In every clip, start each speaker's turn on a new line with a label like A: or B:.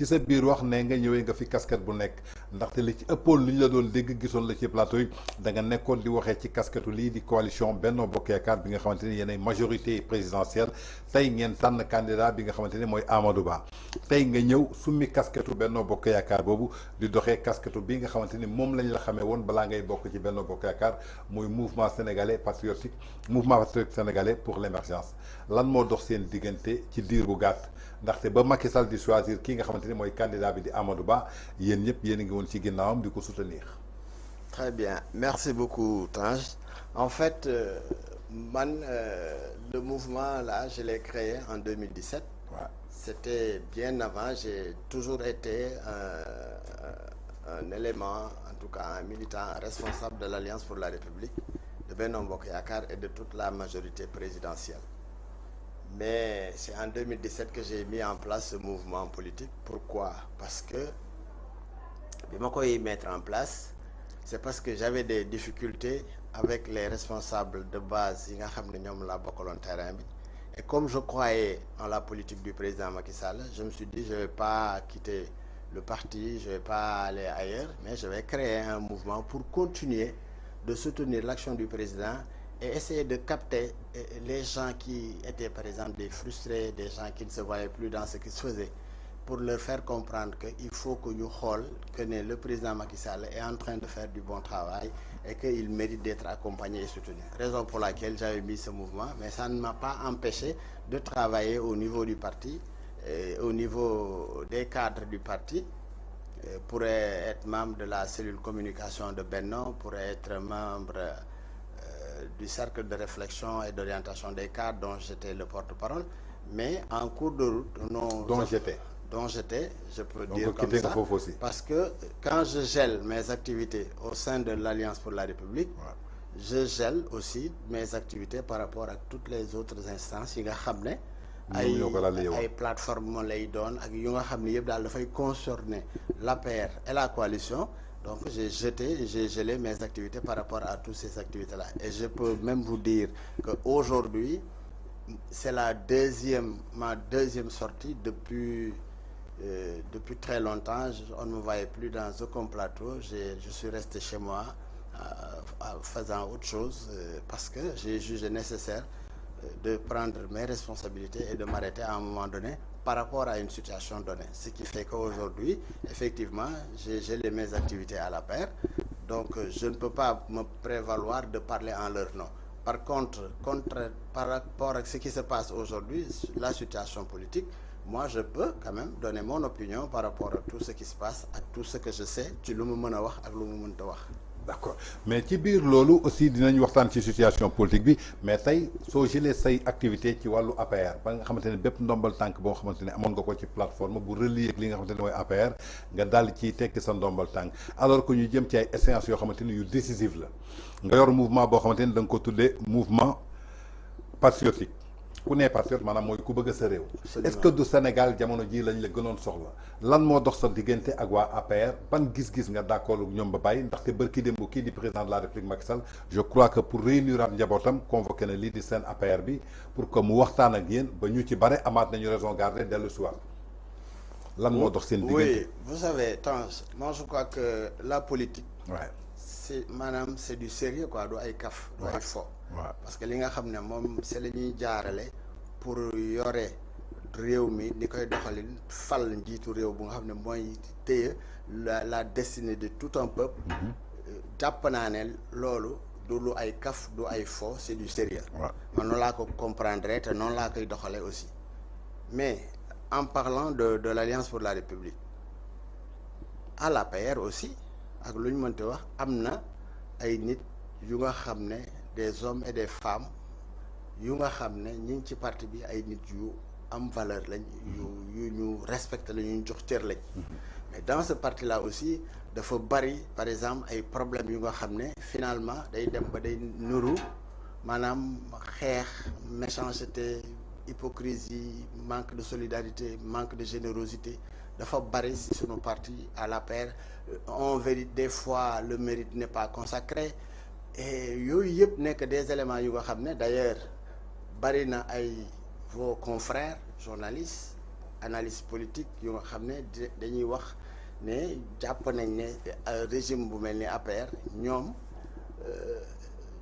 A: ci sa biir wax ne nga ñëwee nga fi casquette bu nekk ndaxte li ci ëppoon lu ñu la doon dégg gisoon la ci plateau yi da nga nekkoon di waxee ci casquette lii di coalition Benno Bokk Yaakaar bi nga xamante ni yéenay majorité présidentielle tey ngeen tànn candidat bi nga xamante ni mooy Amadou Ba tey nga ñëw summi casquette Benno Bokk Yaakaar boobu di doxee casquette bi nga xamante ni moom lañ la xamee woon balaa ngay bokk ci Benno Bokk Yaakaar muy mouvement sénégalais patriotique mouvement patriotique sénégalais pour l'émergence lan moo dox seen diggante ci diir bu gàtt ndaxte ba Macky Sall di choisir ki nga xamante ni mooy candidat bi di Amadou Ba yéen ñëpp yéen a ngi woon ci ginnaawam di ko soutenir.
B: Très bien, merci beaucoup Tange. En fait, le mouvement là, je l'ai créé en 2017. Ouais. C'était bien avant, j'ai toujours été un élément, en tout cas un militant responsable de l'Alliance pour la République, de Benno Bokk Yaakaar et de toute la majorité présidentielle. Mais c'est en 2017 que j'ai mis en place ce mouvement politique. Pourquoi? Parce que, je vais mettre en place, c'est parce que j'avais des difficultés avec les responsables de base, et comme je croyais en la politique du président Macky Sall, je me suis dit, je ne vais pas quitter le parti, je ne vais pas aller ailleurs, mais je vais créer un mouvement pour continuer de soutenir l'action du président et essayer de capter les gens qui étaient par exemple des frustrés, des gens qui ne se voyaient plus dans ce qui se faisait, pour leur faire comprendre qu'il faut que nous xool que le président Macky Sall est en train de faire du bon travail et qu'il mérite d'être accompagné et soutenu. Raison pour laquelle j'avais mis ce mouvement, mais ça ne m'a pas empêché de travailler au niveau du parti, au niveau des cadres du parti, pour être membre de la cellule communication de Benno, pour être membre du cercle de réflexion et d'orientation des cadres dont j'étais le porte-parole, mais en cours de route, dont j'étais, je peux dire comme ça, parce que quand je gèle mes activités au sein de l'Alliance pour la République, je gèle aussi mes activités par rapport à toutes les autres instances yi nga xam ne ay plateforme lay doon ak yu nga xam ne yëpp daal dafay concerner l'APR et la coalition. Donc j'ai gelé mes activités par rapport à toutes ces activités-là. Et je peux même vous dire qu'aujourd'hui, c'est ma deuxième sortie depuis très longtemps. On ne me voyait plus dans aucun plateau. Je suis resté chez moi faisant autre chose parce que j'ai jugé nécessaire de prendre mes responsabilités et de m'arrêter à un moment donné par rapport à une situation donnée. Ce qui fait qu'aujourd'hui, effectivement, j'ai gelé mes activités à la paire. Donc, je ne peux pas me prévaloir de parler en leur nom. Par contre, par rapport à ce qui se passe aujourd'hui, la situation politique, moi, je peux quand même donner mon opinion par rapport à tout ce qui se passe, à tout ce que je sais, ci lu mu mën a wax ak lu mu mënta wax.
A: D'accord mais ci biir loolu aussi dinañ waxtaan ci situation politique bi mais tey soo jëlee say activité ci wàllu APR ba nga xamante ne bépp ndombal tànk boo xamante ne amoon nga ko ci plateforme bu relier ak li nga xamante ne mooy APR nga daal ciy tekki sa ndombal tànk alors que ñu jëm ci ay échéances yoo xamante ni yu décisive la nga yor mouvement boo xamante ni da nga ko tuddee mouvement patriotique ku nee patriote maanaam mooy ku bëgg sa réew. Est-ce que du Sénégal jamono ji lañ la gënoon soxla lan moo dox sa diggante ak waa APR ban gis-gis nga d'accord ak ñoom ba bàyyi ndaxte bërki démb kii di président de la République Macky Sall je crois que pour réunir at njabootam convoqué na lii di seen APR bi pour que mu waxtaan ak yéen ba ñu ci bare amaat nañu raison garder dellu si waat lan moo dox seen diggante.
B: Oui, vous savez Tange, moi je crois que la politique. Ouais. C'est du sérieux quoi, du ay kaf du ay fo. Parce que li nga xam ne moom c'est la ñuy jaarale pour yore réew mi ni koy doxalin fal njiitu réew bu nga xam ne mooy téye la destinée de tout un peuple. Jàpp naa ne loolu du lu ay kaf du ay fo c'est du sérieux. Man noonu laa ko comprendre te noonu laa koy doxalee aussi. Mais en parlant de l'Alliance pour la République à l'APR aussi ak lu ñu mënte wax am na ay nit yu nga xam ne des hommes et des femmes yu nga xam ne ñi ngi ci parti bi ay nit yu am valeur lañ yu ñu respecté la ñu jox cër lañ. Mais dans ce parti là aussi dafa bari par exemple ay problèmes yu nga xam ne finalement day dem ba day nuru maanaam xeex méchanceté hypocrisie manque de solidarité manque de générosité dafa bari ci sunu parti à l'APR. On vérifie des fois le mérite n'est pas consacré et yooyu yëpp nekk des éléments yu nga xam ne d'ailleurs bari na ay vos confrères journalistes analyse politique yu nga xam ne dañuy wax ne jàpp nañ ne régime bu mel ni APR ñoom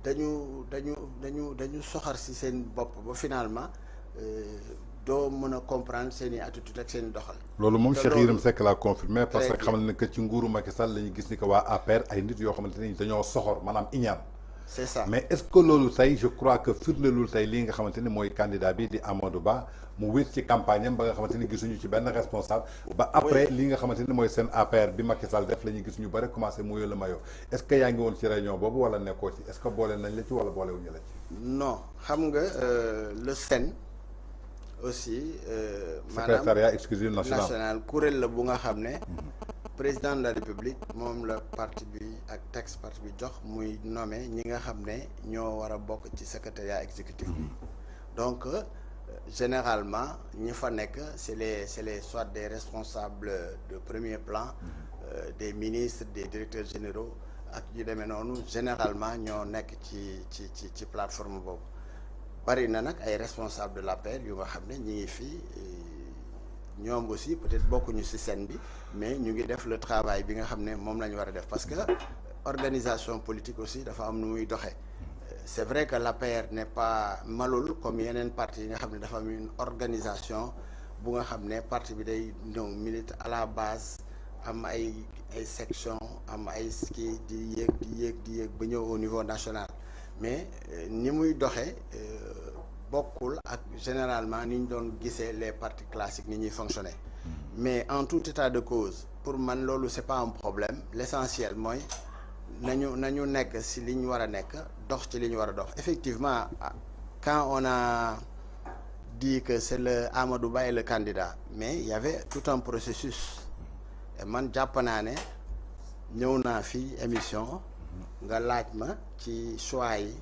B: dañu soxar ci seen bopp ba finalement doo mën a comprendre seen i attitude ak seen i doxal.
A: loolu moom Cheikh Yérim Seck l'a confirmé parce que xamal ne que ci nguuru Macky Sall la ñu gis ni que waa APR ay nit yoo xamante ni dañoo soxor maanaam iñaan.
B: c'est ça
A: mais est-ce que loolu tey je crois que firndelul tey lii nga xamante ni mooy candidat bi di Amadou Ba mu wéet ci campagne am ba nga xamante ni gisuñu ci benn responsable. ba après li nga xamante ni mooy seen APR bi Macky Sall def la ñuy gis ñu bëri commencé mu yële mayo est-ce que yaa ngi woon ci réunion boobu wala nekkoo ci est-ce que boole nañ la ci wala boolewuñu la ci.
B: non xam nga le SEN aussi.
A: secrétariat exclusif national
B: kuréel la bu nga xam ne. président de la république moom la parti bi ak texte parti bi jox muy nommé ñi nga xam ne ñoo war a bokk ci secrétariat exécutif bi donc généralement ñi fa nekk c'est les soit des responsables de premier plan des ministres des directeurs généraux ak yu demee noonu généralement ñoo nekk ci plateforme boobu bari na nag ay responsables de l'APR yu nga xam ne ñi ngi fii ñoom aussi peut-être bokkuñu ci scène bi mais ñu ngi def le travail bi nga xam ne moom la ñu war a def parce que organisation politique aussi dafa am nu muy doxee c'est vrai que l'APR n'est pas malul comme yeneen parti yi nga xam ne dafa am une organisation bu nga xam ne parti bi day ñëw milite à la base am ay section am ay ski di yéeg ba ñëw au niveau national mais ni muy doxee bokkul ak généralement ni ñu doon gisee les partis classiques ni ñuy fonctionner mais en tout état de cause pour man loolu c'est pas un problème l'essentiel mooy nañu nekk ci li ñu war a nekk dox ci li ñu war a dox effectivement quand on a dit que c'est le Amadou Ba le candidat mais il y avait tout un processus et man jàpp naa ne ñëw naa fii émission nga laaj ma ci choix yi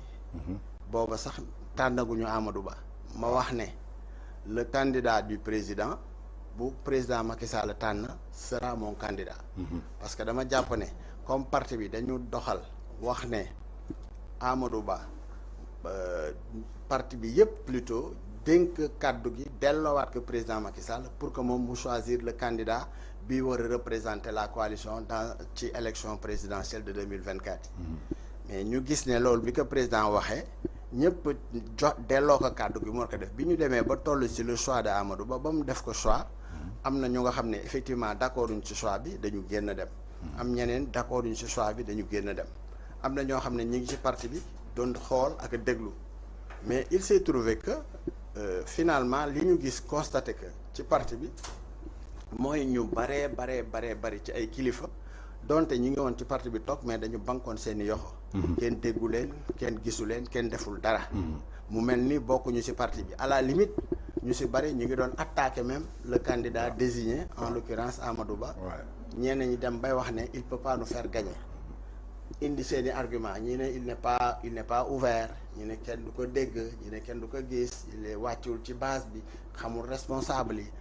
B: booba sax tànnaguñu Amadou Ba ma wax ne le candidat du président bu président Macky Sall tànn sera mon candidat parce que dama jàpp ne comme parti bi dañu doxal wax ne Amadou Ba parti bi yëpp plutôt dénk kàddu gi delloowaat ko président Macky Sall pour que moom mu choisir le candidat bi war a représenter la coalition dans ci élection présidentielle de 2024 mais ñu gis ne loolu bi ko président waxee ñëpp delloo ko kàddu gi mu war ko def bi ñu demee ba toll ci le choix de Amadou Ba ba mu def ko choix am na ñu nga xam ne effectivement d'accord uñ ci choix bi dañu génn dem am ñeneen d'accord uñ ci choix bi dañu génn dem am na ñoo xam ne ñi ngi ci parti bi doon xool ak déglu mais il s'est trouvé que finalement li ñu gis constaté que ci parti bi mooy ñu bari ci ay kilifa donte ñi ngi woon ci parti bi toog mais dañu bankoon seeni yoxo kenn déggu leen kenn gisu leen kenn deful dara mu mel ni bokkuñu ci parti bi à la limite ñu ci bari ñu ngi doon attaquer même le candidat désigné en l'occurrence Amadou Ba ñenn ñi dem bay wax ne il peut pas nous faire gagner indi seeni argument ñi ne il n'est pas ouvert ñi ne kenn du ko dégg ñi ne kenn du ko gis il est wàccul ci base bi xamul responsable yi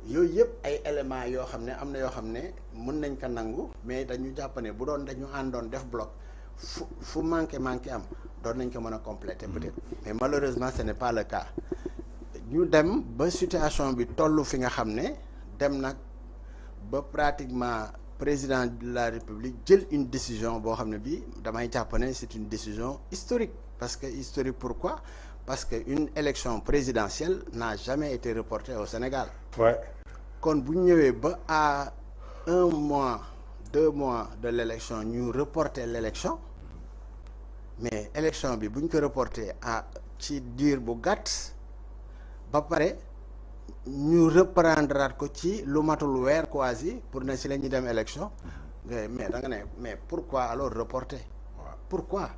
B: yooyu yëpp ay éléments yoo xam ne am na yoo xam ne mën nañ ko nangu mais dañu jàpp ne bu doon dañu àndoon def bloc fu manqué am doon nañ ko mën a compléter peut-être mais malheureusement ce n'est pas le cas ñu dem ba situation bi tollu fi nga xam ne dem nag ba pratiquement président de la République jël une décision boo xam ne bii damay jàpp ne c'est une décision historique parce que historique pourquoi parce que une élection présidentielle n'a jamais été reportée au Sénégal kon bu ñu ñëwee ba à 1 mois 2 mois de l'élection ñu reporter l'élection mais élection bi bu ñu ko reporter ci diir bu gàtt ba pare ñu reprendre ko ci lu matul weer quasi pour ne si la ñuy dem élection mais da nga ne mais pourquoi alors reporter pourquoi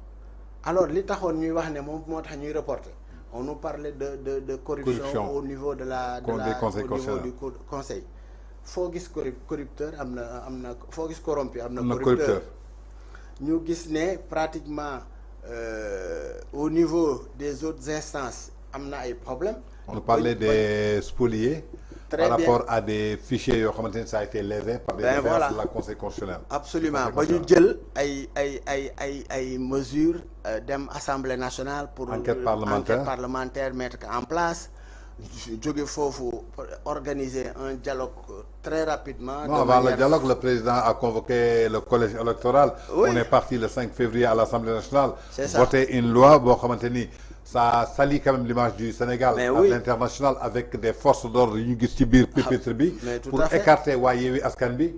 B: alors li taxoon ñuy wax ne moom moo tax ñuy reporter on nous parlait de corruption au niveau de la au niveau du conseil foo gis corrupteur am na foo gis corrompu am na corrupteur ñu gis ne pratiquement au niveau des autres instances am na ay problèmes.
A: On parlait des spoliés par rapport à des fichiers yoo xamante ne ça a été lévé par des défaillances de la Conseil constitutionnel.
B: Absolument ba ñu jël ay mesures dem Assemblée nationale pour
A: enquête parlementaire
B: mettre en place jóge foofu organiser un dialogue très rapidement.
A: Non, avant le dialogue, le président a convoqué le collège électoral.
B: Oui.
A: On est parti le 5 février à l'Assemblée nationale.
B: C'est ça.
A: Voter une loi, bon, comment tenir. Ça salit quand même l'image du Sénégal
B: Mais
A: à
B: oui.
A: l'international avec des forces d'ordre yu ñu gis ci biir pupitre bi
B: mais tout
A: pour
B: à fait.
A: écarter waa Yewwi Askan bi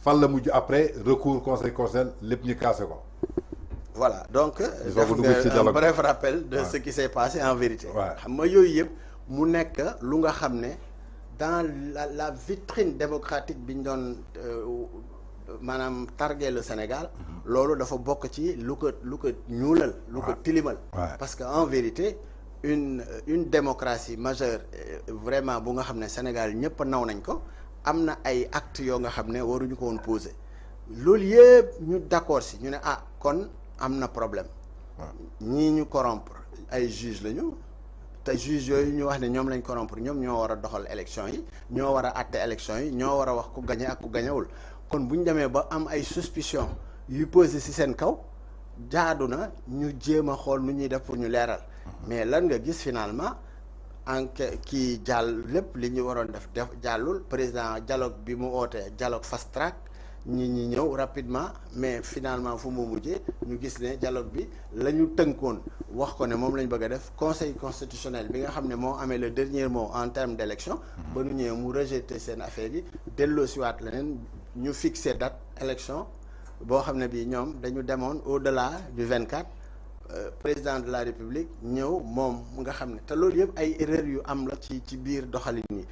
A: fan la mujj après recours conseil constitutionnel lépp ñu cassé ko.
B: Voilà donc
A: va vous dugg ci
B: un
A: dialogue.
B: bref rappel de
A: Ouais.
B: ce qui s'est passé en vérité.
A: Ouais.
B: xam nga yooyu yëpp mu nekk lu nga xam ne dans la vitrine démocratique bi ñu doon maanaam targuer le Sénégal. loolu dafa bokk ci lu ko ñuulal. lu ko tilimal.
A: Ouais.
B: parce que en vérité une démocratie majeure vraiment bu nga xam ne Sénégal ñëpp naw nañ ko am na ay actes yoo nga xam ne waruñu ko woon poser loolu yëpp ñu d'accord si ñu ne ah kon am na problème ñii ñu corrompre ay juges lañu te juges yooyu ñu wax ne ñoom lañ corrompre ñoom ñoo war a doxal élection yi ñoo war a àtte élection yi ñoo war a wax ku gañe ak ku gañewul kon bu ñu demee ba am ay suspicion yu posé ci seen kaw jaadu na ñu jéem a xool nu ñuy def pour ñu leeral mais lan nga gis finalement enquête kii jàll lépp li ñu waroon def jàllul président dialogue bi mu ootee dialogue fast track ñi ñëw rapidement mais finalement fu mu mujjee ñu gis ne dialogue bi la ñu tënkoon wax ko ne moom la ñu bëgg a def conseil constitutionnel bi nga xam ne moo amee le dernier mot en termes d'élection ba nu ñëwee mu rejeté seen affaire yi delloo siwaat leneen ñu fixé date élection boo xam ne bii ñoom dañu demoon au-delà du 24 président de la République ñëw moom nga xam ne te loolu yëpp ay erreurs yu am la ci biir doxalin yi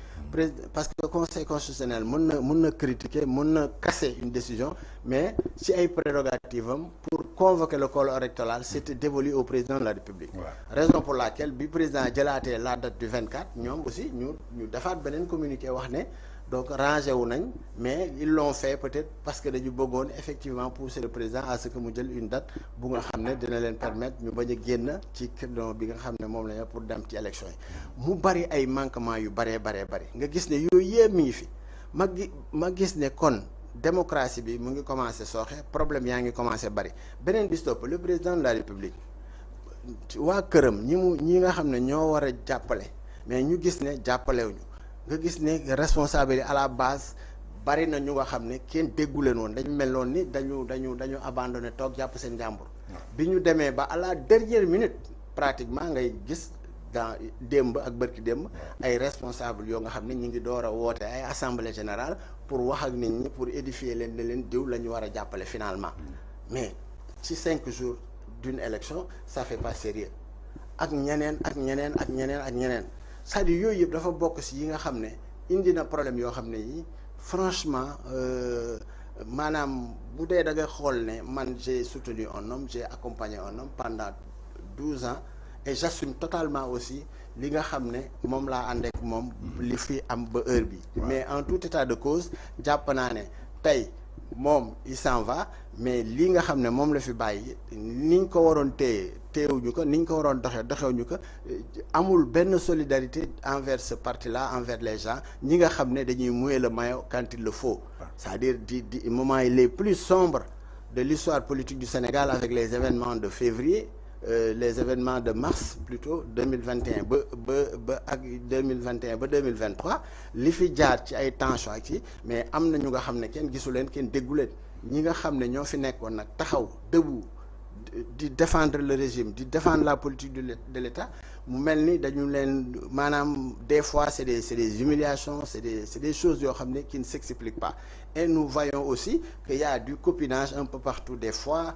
B: parce que conseil constitutionnel mën na critiquer mën na casser une décision mais ci ay prérogatives am pour convoquer le corps électoral c'était dévolu au président de la République. Ouais. Raison pour laquelle bi président jëlaatee la date du 24 ñoom aussi ñu defaat beneen communiqué wax ne donc rangé wu nañ mais ils l'ont fait peut-être parce que dañu bëggoon effectivement pousser le président à ce que mu jël une date bu nga xam ne dina leen permettre ñu bañ a génn ci créneau bi nga xam ne moom la pour dem ci élection yi mu bari ay manquements yu bari nga gis ne yooyu yëpp mi ngi fi ma gis ne kon démocratie bi mu ngi commencé sooxe problème yaa ngi commencé bari beneen bi stop le président de la République waa këram ñi nga xam ne ñoo war a jàppale mais ñu gis ne jàppalewuñu nga gis ne responsabilité à la base bari na ñu nga xam ne kenn déggu leen woon dañu mel noonu ni dañu abandonné toog jàpp seen jàmbur bi ñu demee ba à la dernière minute pratiquement ngay gis dans démb ak bërki démb ay responsable yoo nga xam ne ñu ngi door a woote ay assemblée générale pour wax ak nit ñi pour édifier leen ne leen diw la ñu war a jàppale finalement mais ci 5 jours d'une élection ça fait pas sérieux ak ñeneen c'est-à-dire yooyu yëpp dafa bokk ci yi nga xam ne indi na problème yoo xam ne yi franchement maanaam bu dee da nga xool ne man j'ai soutenu un homme j'ai accompagné un homme pendant 12 ans et j'assume totalement aussi li nga xam ne moom laa ànd ak moom li fi am ba heure bi mais en tout état de cause jàpp naa ne tey moom il s'en va mais li nga xam ne moom la fi bàyyi niñ ko waroon téewuñu ko niñ ko waroon doxewuñu ko amul benn solidarité envers ce parti-là envers les gens ñi nga xam ne dañuy mouiller le maillot quand il le faut c'est-à-dire di moments les plus sombres de l'histoire politique du Sénégal avec les événements de février les événements de mars plutôt 2021 ba ak 2021 ba 2023 li fi jaar ci ay tension ak ci mais am na ñu nga xam ne kenn gisu leen kenn déggu leen ñi nga xam ne ñoo fi nekkoon nag taxaw debout di défendre le régime di défendre la politique de l'État mu mel ni dañu leen maanaam des fois c'est des humiliations c'est des choses yoo xam ne qui ne s'expliquent pas et nous voyons aussi qu'il y a du copinage un peu partout des fois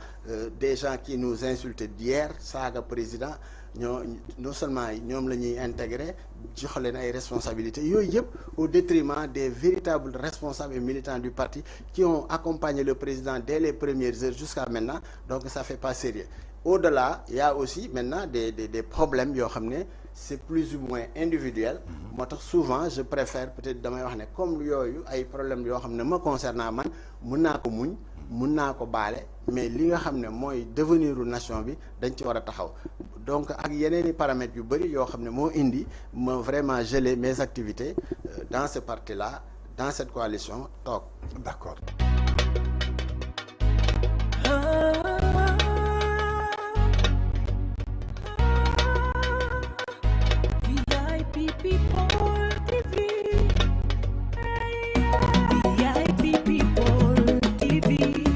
B: des gens qui nous insultent d'hier saaga président non seulement ñoom la ñuy intégrer jox leen ay responsabilités yooyu yëpp au détriment des véritables responsables et militants du parti qui ont accompagné le président dès les premières heures jusqu'à maintenant donc ça fait pas sérieux au-delà il y a aussi maintenant des problèmes yoo xam ne c'est plus ou moins individuel moo tax souvent je préfère peut-être damay wax ne comme yooyu ay problèmes yoo xam ne ma concernant man mun naa ko muñ mun naa ko baale mais li nga xam ne mooy devenir nation bi dañ ci war a taxaw donc ak yeneen i paramètres yu bëri yoo xam ne moo indi ma vraiment geler mes activités dans ce parti-là dans cette coalition toog.
A: D'accord.
C: VIP people.